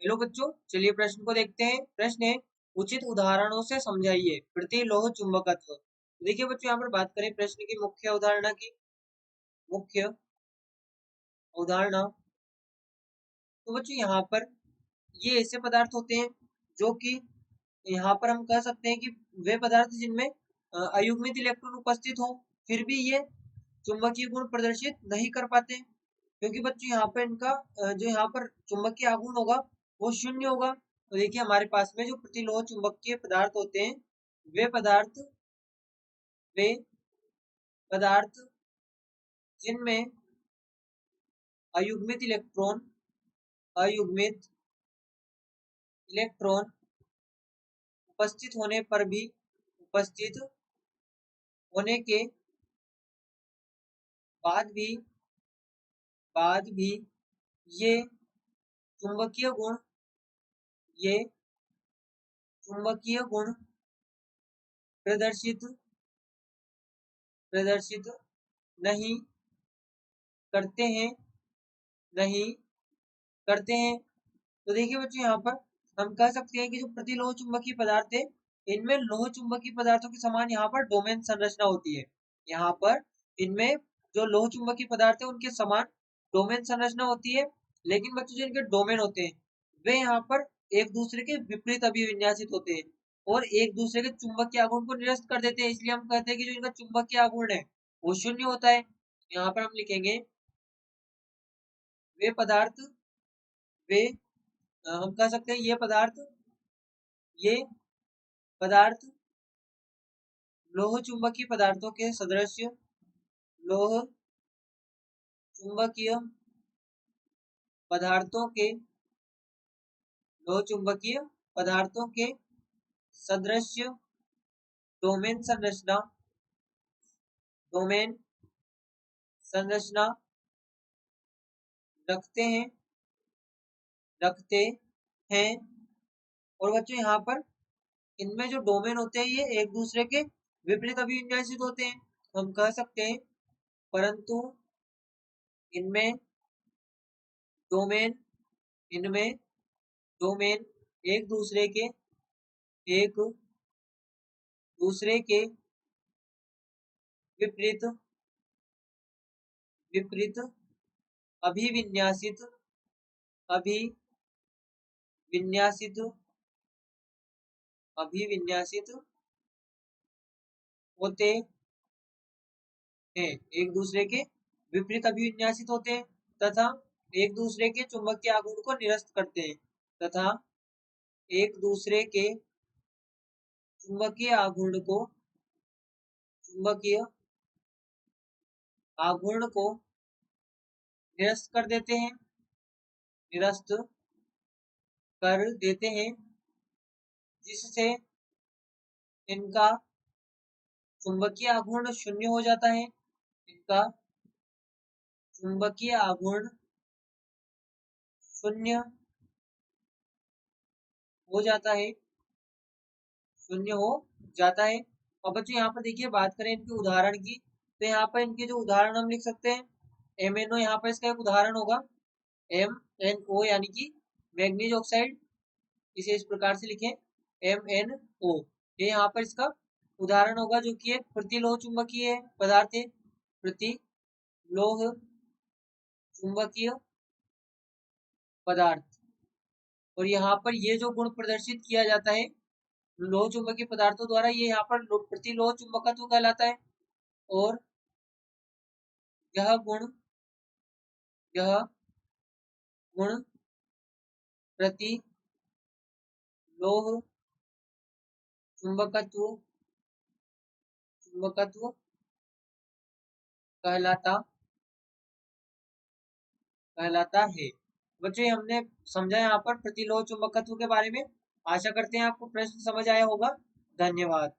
Hello बच्चों, चलिए प्रश्न को देखते हैं। प्रश्न है, उचित उदाहरणों से समझाइए प्रतिलोह चुंबकत्व। देखिए बच्चों, यहाँ पर बात करें प्रश्न की मुख्य अवधारणा की। मुख्य अवधारणा, तो बच्चों यहाँ पर ये ऐसे पदार्थ होते हैं जो कि यहाँ पर हम कह सकते हैं कि वे पदार्थ जिनमें अयुग्मित इलेक्ट्रॉन उपस्थित हो, फिर भी ये चुंबकीय गुण प्रदर्शित नहीं कर पाते, क्योंकि बच्चों यहाँ पर इनका जो यहाँ पर चुंबकीय आघूर्ण होगा वो शून्य होगा। तो देखिए हमारे पास में जो प्रतिलोह चुंबकीय पदार्थ होते हैं, वे पदार्थ जिनमें अयुग्मित इलेक्ट्रॉन उपस्थित होने के बाद भी ये चुंबकीय गुण प्रदर्शित नहीं करते हैं। तो देखिए बच्चों, यहाँ पर हम कह सकते हैं कि जो प्रतिलोह चुंबकीय पदार्थ है, इनमें लोह चुंबकीय पदार्थों के समान यहाँ पर डोमेन संरचना होती है। यहाँ पर इनमें जो लोह चुंबकीय पदार्थ है उनके समान डोमेन संरचना होती है, लेकिन बच्चों जो इनके डोमेन होते हैं वे यहाँ पर एक दूसरे के विपरीत अभिविन्यासित होते हैं और एक दूसरे के चुंबकीय आघूर्ण को निरस्त कर देते हैं। इसलिए हम कहते हैं कि जो इनका चुंबकीय आघूर्ण है वो शून्य होता है। यहाँ पर हम लिखेंगे वे पदार्थ वे हम कह सकते हैं ये पदार्थ लोह चुंबकीय पदार्थों के सदृश लोह चुंबकीय पदार्थों के सदृश डोमेन संरचना रखते हैं। और बच्चों यहाँ पर इनमें जो डोमेन होते हैं ये एक दूसरे के विपरीत अभिविन्यासित होते हैं। हम कह सकते हैं परंतु इनमें डोमेन एक दूसरे के विपरीत अभिविन्यासित होते हैं एक दूसरे के विपरीत अभिविन्यासित होते हैं तथा एक दूसरे के चुंबकीय आघूर्ण को निरस्त करते हैं तथा एक दूसरे के चुंबकीय आघूर्ण को निरस्त कर देते हैं जिससे इनका चुंबकीय आघूर्ण शून्य हो जाता है। इनका चुंबकीय आघूर्ण शून्य हो जाता है। और बच्चों यहाँ पर देखिए बात करें इनके उदाहरण की, तो यहाँ पर इनके जो उदाहरण हम लिख सकते हैं, MnO यहाँ पर इसका एक उदाहरण होगा। MnO यानी कि मैग्नीज ऑक्साइड, इसे इस प्रकार से लिखें MnO। ये यहाँ पर इसका उदाहरण होगा जो कि एक प्रतिलोह चुंबकीय पदार्थ है। प्रतिलोह चुंबकीय पदार्थ, और यहाँ पर ये जो गुण प्रदर्शित किया जाता है लोह चुंबकीय पदार्थों द्वारा, ये यहाँ पर प्रतिलोह चुंबकत्व कहलाता है। और यह गुण प्रतिलोह चुंबकत्व कहलाता है। बच्चों हमने समझा यहाँ पर प्रतिलोह चुंबकत्व के बारे में। आशा करते हैं आपको प्रश्न समझ आया होगा। धन्यवाद।